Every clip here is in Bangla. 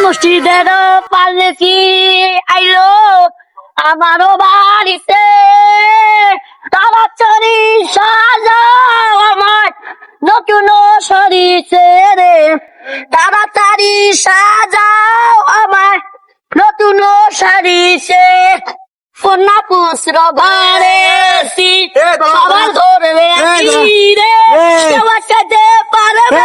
মুর্শিদের পাল্লেছি আইলো আমারও বাড়িতে তাড়াতাড়ি সাজাও আমার নতুন শরীরে রে তাড়াতাড়ি সাজাও আমার নতুন শরীরে কন্যা পুত্র ঘরে সবার ধরবে রে কেউ পারবে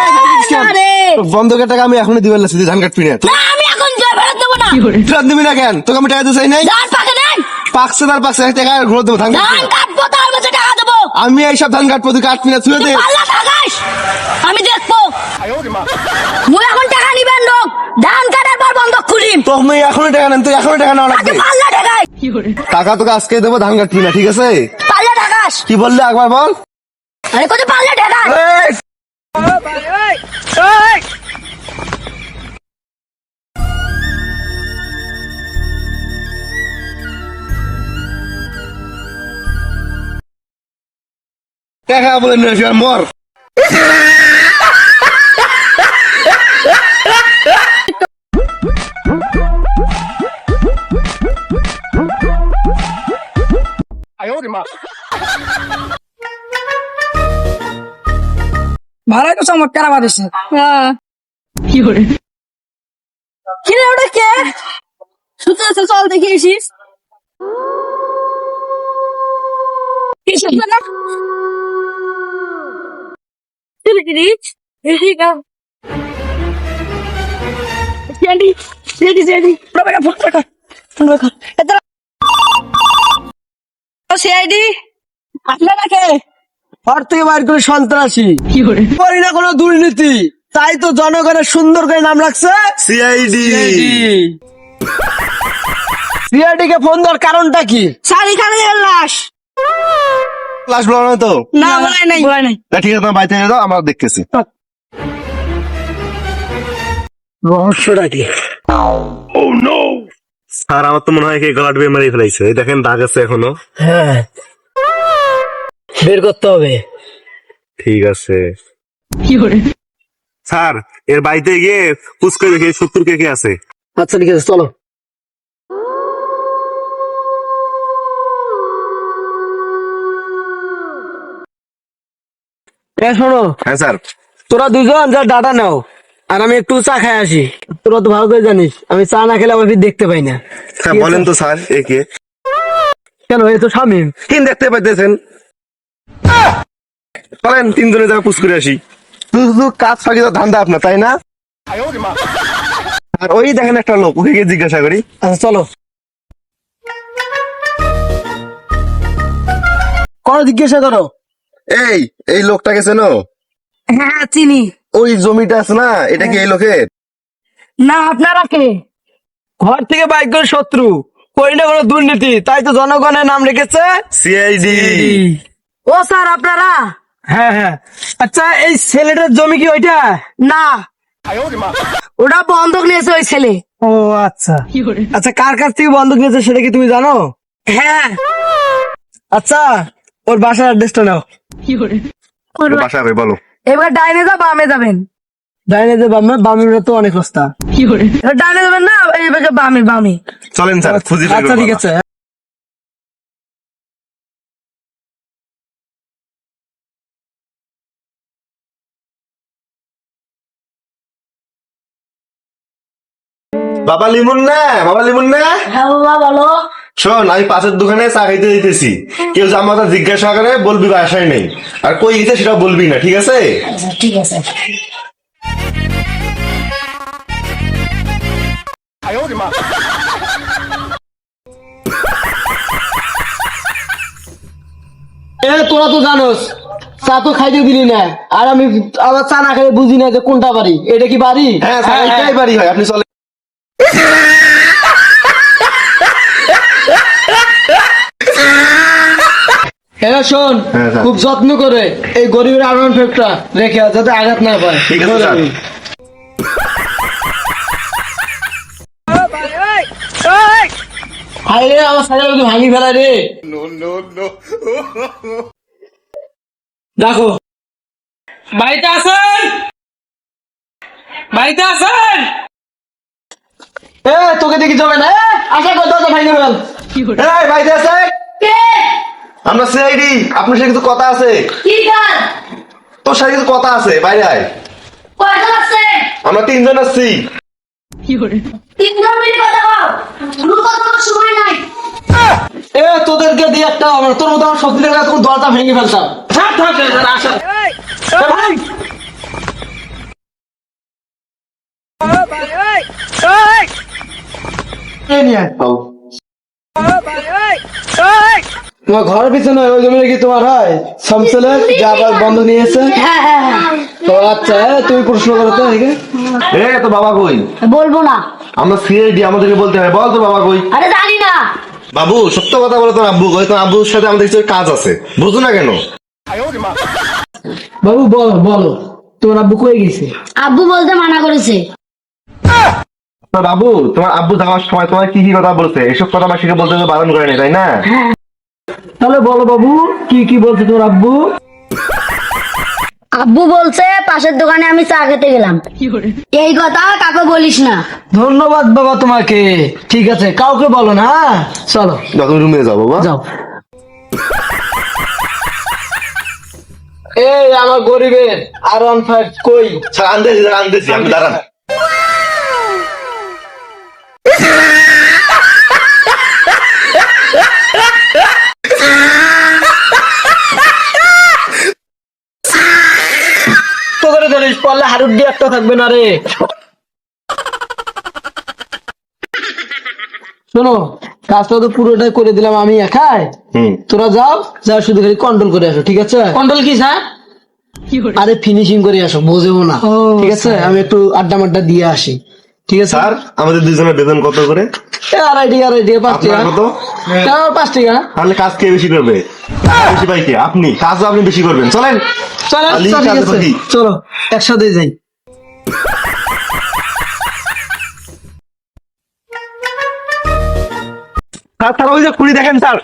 না রে। বন্ধকের টাকা আমি এখনই দিবার লাগছি, ধান কাটবি না। না, আমি এখন জয় ফেরত দেবো না। ফেরত দিবি না কেন? তোকে আমি টাকা দিতে চাই নাই। ধান পাকে দেন। পাকছে তার পাকছে, টাকা ঘুরে দেবো। ধান ধান কাটবো তার মাঝে টাকা দেবো। আমি এইসব ধান কাটবো, তুই কাটবি না, তুই দে। পাল্লা টাকাস আমি দেখবো। মুই এখন টাকা নিবেন লোক ধান কাটার পর বন্ধ খুলিম। তুমি এখনই টাকা নেন, তুই এখনই টাকা নেওয়া লাগবে। পাল্লা টাকাস টাকা তোকে আজকে দেবো, ধান কাটবি না, ঠিক আছে? পাল্লা টাকাস কি বললি একবার বল। আরে কত পাল্লা টাকাস টাকা বলে নিয়ে আসি আর মর। ভালোই তো চমৎকার আবার এসে কি করে কি রে ওটা কে শুতে আছে চল দেখে এসিস কি শুনতে না তুই দিদিস এসি কা সেন্ডি সেন্ডি সেন্ডি প্রবেকা ফুটকা প্রবেকা এটা ও সিআইডি আপনারা কে ঘর থেকে বাইর করে সন্ত্রাসী, করি না কোনো দুর্নীতি, তাই তো জনগণের সুন্দর করে নাম রাখছে সিআইডি। সিআইডি কে ফোন দেওয়ার কারণটা কি? সারি খানে লাশ ক্লাস বলো না তো? না বলাই নাই বলাই নাই ঠিক আছে, তোমার বাড়িতে নিয়ে যাও, আমরা দেখতেছি রহস্যটা কি। স্যার আমার তো মনে হয় কি গার্ড বে মেরে ফেলাইছে, এই দেখেন দাগ আছে এখনো। হ্যাঁ, বের করতে হবে। ঠিক আছে স্যার, এর বাড়িতে গিয়ে পুষ্কর দেখে 70 কে আছে। আচ্ছা ঠিক আছে, চলো। শোনো, হ্যাঁ স্যার। তোরা দুজন যা ডাটা নাও, আর আমি একটু চা খাই আসি। তোরা তো ভালো করে জানিস আমি চা না খেলে আমার দেখতে পাই না। স্যার বলেন তো স্যার, এ কে? কেন, এই তো শামিম। তিন দেখতে পাইতেছেন, চলেন তিনজনে যাবে পুষ্করে আসি। শুধু কাজ ফাঁকি তো ধান্দা আপনার, তাই না? আর ওই দেখেন একটা লোক, ওকে গিয়ে জিজ্ঞাসা করি। আচ্ছা চলো। কোন জিজ্ঞাসা করো? এই লোকটাকে চেনো? হ্যাঁ চিনি ওই জমিটা আছে না, এটা কি এই লোকের? না আপনারা কে ঘর থেকে বাইক করে শত্রু, করি না কোনো দুর্নীতি, তাই তো জনগণের নাম রেখেছে সিআইডি। ও স্যার আপনারা হ্যাঁ হ্যাঁ। আচ্ছা এই ছেলেটার জমি কি ওইটা? না ওটা বন্ধক নিয়েছে ওই ছেলে ও আচ্ছা আচ্ছা, কার কাছ থেকে বন্ধক নিয়েছে সেটা কি তুমি জানো? হ্যাঁ আচ্ছা, ওর বাসার অ্যাড্রেসটা নাও। বাসা হবে বলো। এবার ডাইনে যা বামে যাবেন ডাইনে যে বামে, বামের তো অনেক রাস্তা। এবার ডাইনে যাবেন না এবার বামে বামে চলেন স্যার, খুঁজি। আচ্ছা ঠিক আছে। বাবা লিমন না, বাবা লিমন না। হ্যাঁ বাবা বলো। শোন, আমি পাশের দোকানে চা খাইতে দিতেছি, কেউ জামাতা জিজ্ঞাসা করে বলবি বাসায় নেই, আর কই গেছে সেটা বলবি না, ঠিক আছে? আচ্ছা ঠিক আছে। তোরা তো জানোস চা তো খাইতে দিলি না, আর আমি আবার চা না খাইতে বুঝি না যে কোনটা বাড়ি। এটা কি বাড়ি? হ্যাঁ স্যার, এটাই বাড়ি হয়, আপনি চলেন। হ্যাঁ শোন, হ্যাঁ, স্যার। খুব যত্ন করে এই গরিবের আরন ফেপটা রেখে আয়, যাতে আঘাত না পায়। ঠিক আছে, স্যার। হাই রে, আমার সাইকেল ভাঙি ফেলা রে। দেখো, বাড়িতে আছেন বাড়িতে আছেন দেখি যাবে না আশা কর দরজা ভাঙে ফেল এই ভাই আছে কে আমরা সিআইডি আপনার সাথে কিছু কথা আছে কি কাজ তোর সাথে কিছু কথা আছে বাইরে আয় কয়জন আছে আমরা 3 জন আছি 3 জন মিলে কথা বল কোনো কথা বলার সময় নাই এ তোদেরকে দিয়ে একটা আমার তোর মতো আমার শক্তি দেখলে তখন দরজা ভেঙে ফেলতাম থাক থাক আসা ভাই তোমার ঘরের পিছনে ওই জমিটা কি তোমার হয় শামসুলের যা আবার বন্ধ নিয়েছে হ্যাঁ হ্যাঁ হ্যাঁ তো আচ্ছা তুমি প্রশ্ন করো তো এদিকে এ তো বাবা কই বলবো না আমরা সিআইডি আমাদেরকে বলতে হবে বল তো বাবা কই আরে জানি না বাবু সত্য কথা বলো তোর আব্বু কই তোর আব্বুর সাথে আমাদের কিছু কাজ আছে বুঝো না কেন বাবু বলো বলো তোমার আব্বু কই গেছে আব্বু বলতে মানা করেছে তো বাবু তোমার আব্বু যাওয়ার সময় তোমার কি কি কথা বলছে এসব কথা আমার শিখে বলতে বারণ করেনি তাই না তাহলে বলো বাবু কি কি বলছে তোমার আব্বু আব্বু বলছে পাশের দোকানে আমি চা খেতে গেলাম এই কথা কাকে বলিস না ধন্যবাদ বাবা তোমাকে ঠিক আছে কাউকে বলো না হ্যাঁ? চলো না, তুমি রুমে যাও বাবা যাও এই আমার গরিবের R15 কই স্যার আনতেছি আমি দাঁড়ান তোদের ধরিস পড়লে হারুর দিয়ে একটা থাকবে না রে শোনো কাজটা তো পুরোটাই করে দিলাম আমি একাই তোরা যাও যাও শুধু খালি কন্ট্রোল করে আসো ঠিক আছে কন্ট্রোল কি স্যার আরে ফিনিশিং করে আসো বোঝেও না ঠিক আছে আমি একটু আড্ডা মাড্ডা দিয়ে আসি ঠিক আছে স্যার আমাদের দুজনের বেতন কত করে আড়াই টাকা 5 টাকা আপনার কত 5 টাকা তাহলে কাজ কে বেশি করবে বেশি পাই কে আপনি কাজও আপনি বেশি করবেন চলেন চলো আলি ঠিক কাজে আছে ফাঁকি। চলো একসাথে যাই স্যার ওই যে কুড়ি দেখেন স্যার